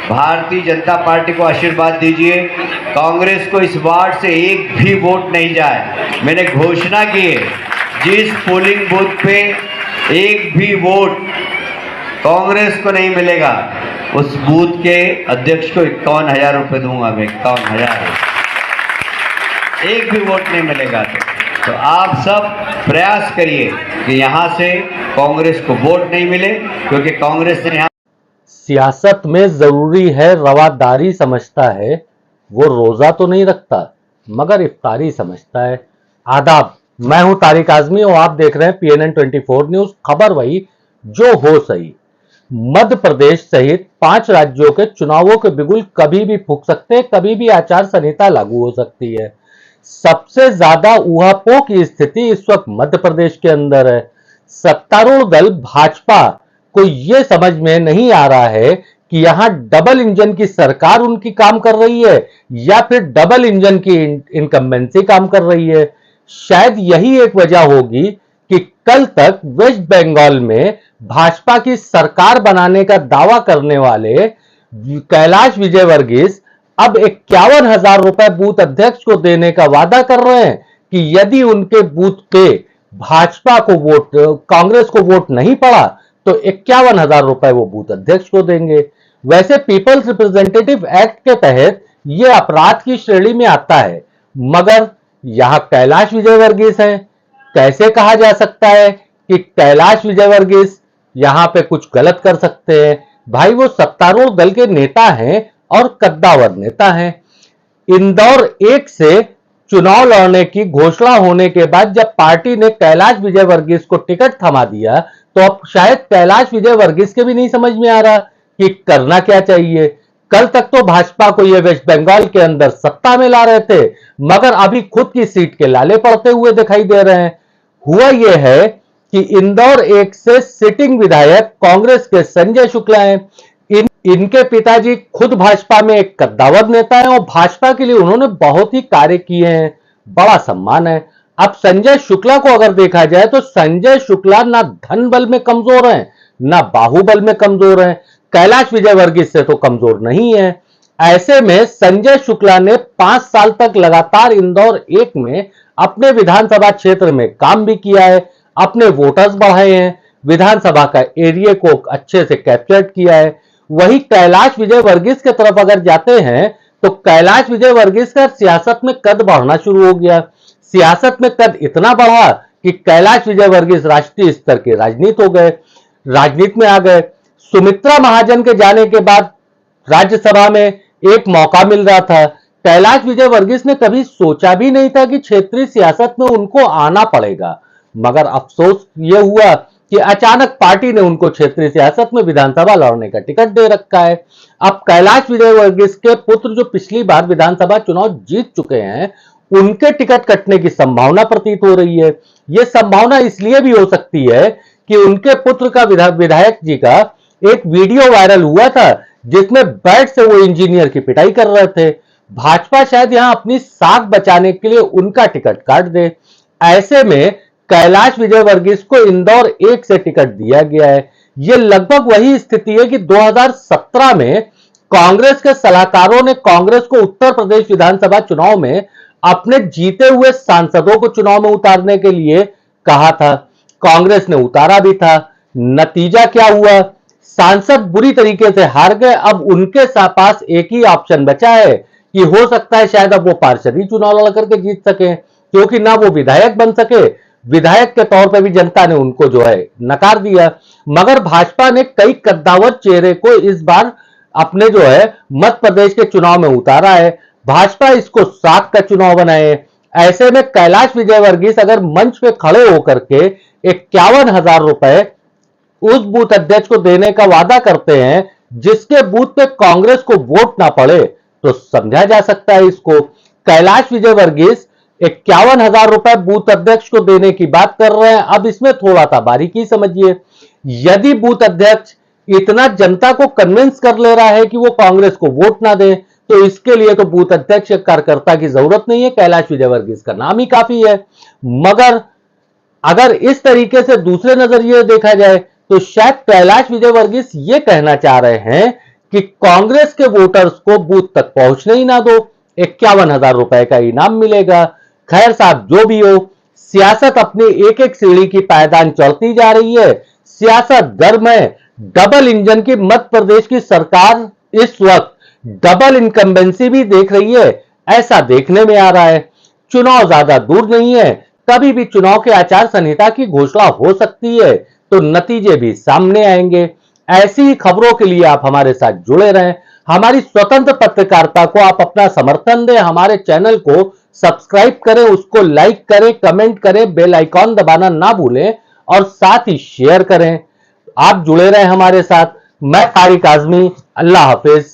Bharatiya Janata party को आशीर्वाद दीजिए, कांग्रेस को इस वार्ड से एक भी वोट नहीं जाए। मैंने घोषणा की है, जिस पोलिंग बूथ पे एक भी वोट कांग्रेस को नहीं मिलेगा, उस बूथ के अध्यक्ष को 51,000 रुपये दूंगा मैं। 51,000, एक भी वोट नहीं मिलेगा तो आप सब प्रयास करिए कि यहाँ से कांग्रेस को वोट नहीं मिले, क्योंकि कांग्रेस ने यहाँ सियासत में जरूरी है रवादारी समझता है, वो रोजा तो नहीं रखता मगर इफ्तारी समझता है। आदाब, मैं हूं तारिक आजमी और आप देख रहे हैं PNN 24 न्यूज। खबर वही जो हो सही। मध्य प्रदेश सहित 5 राज्यों के चुनावों के बिगुल कभी भी फूंक सकते हैं, कभी भी आचार संहिता लागू हो सकती है। सबसे ज्यादा ऊहापोह की स्थिति इस वक्त मध्य प्रदेश के अंदर है। सत्तारूढ़ दल भाजपा को यह समझ में नहीं आ रहा है कि यहां डबल इंजन की सरकार उनकी काम कर रही है या फिर डबल इंजन की इनकम्बेंसी काम कर रही है। शायद यही एक वजह होगी कि कल तक वेस्ट बंगाल में भाजपा की सरकार बनाने का दावा करने वाले कैलाश विजयवर्गीस अब 51,000 रुपए बूथ अध्यक्ष को देने का वादा कर रहे हैं कि यदि उनके बूथ पे भाजपा को वोट, कांग्रेस को वोट नहीं पड़ा तो 51,000 रुपए वो बूथ अध्यक्ष को देंगे। वैसे पीपल्स रिप्रेजेंटेटिव एक्ट के तहत यह अपराध की श्रेणी में आता है, मगर यहां कैलाश विजयवर्गीस हैं। कैसे कहा जा सकता है कि कैलाश विजयवर्गीस यहां पे कुछ गलत कर सकते हैं? भाई, वो सत्तारूढ़ दल के नेता हैं और कद्दावर नेता हैं। इंदौर 1 से चुनाव लड़ने की घोषणा होने के बाद जब पार्टी ने कैलाश विजयवर्गीस को टिकट थमा दिया तो अब शायद कैलाश विजयवर्गीस के भी नहीं समझ में आ रहा कि करना क्या चाहिए। कल तक तो भाजपा को यह वेस्ट बंगाल के अंदर सत्ता में ला रहे थे, मगर अभी खुद की सीट के लाले पड़ते हुए दिखाई दे रहे हैं। हुआ यह है कि इंदौर 1 से सिटिंग विधायक कांग्रेस के संजय शुक्ला हैं। इनके पिताजी खुद भाजपा में एक कद्दावर नेता है और भाजपा के लिए उन्होंने बहुत ही कार्य किए हैं, बड़ा सम्मान है। अब संजय शुक्ला को अगर देखा जाए तो संजय शुक्ला ना धन बल में कमजोर हैं, ना बाहुबल में कमजोर हैं, कैलाश विजयवर्गीस से तो कमजोर नहीं है। ऐसे में संजय शुक्ला ने 5 साल तक लगातार इंदौर 1 में अपने विधानसभा क्षेत्र में काम भी किया है, अपने वोटर्स बढ़ाए हैं, विधानसभा का एरिया को अच्छे से कैप्चर किया है। वही कैलाश विजयवर्गीस की तरफ अगर जाते हैं तो कैलाश विजयवर्गीस का सियासत में कद बढ़ना शुरू हो गया। सियासत में कद इतना बढ़ा कि कैलाश विजयवर्गीस राष्ट्रीय स्तर के राजनीति में आ गए। सुमित्रा महाजन के जाने के बाद राज्यसभा में एक मौका मिल रहा था। कैलाश विजयवर्गीस ने कभी सोचा भी नहीं था कि क्षेत्रीय सियासत में उनको आना पड़ेगा, मगर अफसोस यह हुआ कि अचानक पार्टी ने उनको क्षेत्रीय सियासत में विधानसभा लड़ने का टिकट दे रखा है। अब कैलाश विजयवर्गीस के पुत्र जो पिछली बार विधानसभा चुनाव जीत चुके हैं, उनके टिकट कटने की संभावना प्रतीत हो रही है। यह संभावना इसलिए भी हो सकती है कि उनके पुत्र का विधायक जी का एक वीडियो वायरल हुआ था जिसमें बेड से वो इंजीनियर की पिटाई कर रहे थे। भाजपा शायद यहां अपनी साख बचाने के लिए उनका टिकट काट दे। ऐसे में कैलाश विजयवर्गीस को इंदौर 1 से टिकट दिया गया है। यह लगभग वही स्थिति है कि 2017 में कांग्रेस के सलाहकारों ने कांग्रेस को उत्तर प्रदेश विधानसभा चुनाव में अपने जीते हुए सांसदों को चुनाव में उतारने के लिए कहा था। कांग्रेस ने उतारा भी था। नतीजा क्या हुआ? सांसद बुरी तरीके से हार गए। अब उनके पास एक ही ऑप्शन बचा है कि हो सकता है शायद अब वो पार्षद चुनाव लड़कर के जीत सके, क्योंकि ना वो विधायक बन सके। विधायक के तौर पर भी जनता ने उनको जो है नकार दिया। मगर भाजपा ने कई कद्दावर चेहरे को इस बार अपने जो है मध्य प्रदेश के चुनाव में उतारा है। भाजपा इसको साख का चुनाव बनाए। ऐसे में कैलाश विजयवर्गीस अगर मंच पे खड़े होकर के 51,000 रुपए उस बूथ अध्यक्ष को देने का वादा करते हैं जिसके बूथ पे कांग्रेस को वोट ना पड़े, तो समझा जा सकता है इसको। कैलाश विजयवर्गीस 51,000 रुपए बूथ अध्यक्ष को देने की बात कर रहे हैं। अब इसमें थोड़ा सा बारीकी समझिए। यदि बूथ अध्यक्ष इतना जनता को कन्विंस कर ले रहा है कि वो कांग्रेस को वोट ना दे, तो इसके लिए तो बूथ अध्यक्ष कार्यकर्ता की जरूरत नहीं है, कैलाश विजयवर्गीस का नाम ही काफी है। मगर अगर इस तरीके से दूसरे नजरिए देखा जाए तो शायद कैलाश विजयवर्गीस ये कहना चाह रहे हैं कि कांग्रेस के वोटर्स को बूथ तक पहुंचने ही ना दो, 51,000 रुपए का इनाम मिलेगा। खैर साहब, जो भी हो, सियासत अपनी एक एक सीढ़ी की पायदान चढ़ती जा रही है। सियासत गर्म है। डबल इंजन की मध्य प्रदेश की सरकार इस वक्त डबल इनकम्बेंसी भी देख रही है, ऐसा देखने में आ रहा है। चुनाव ज्यादा दूर नहीं है, कभी भी चुनाव के आचार संहिता की घोषणा हो सकती है, तो नतीजे भी सामने आएंगे। ऐसी ही खबरों के लिए आप हमारे साथ जुड़े रहें। हमारी स्वतंत्र पत्रकारिता को आप अपना समर्थन दें, हमारे चैनल को सब्सक्राइब करें, उसको लाइक करें, कमेंट करें, बेल आइकॉन दबाना ना भूलें और साथ ही शेयर करें। आप जुड़े रहें हमारे साथ। मैं तारिक आजमी, अल्लाह हाफिज।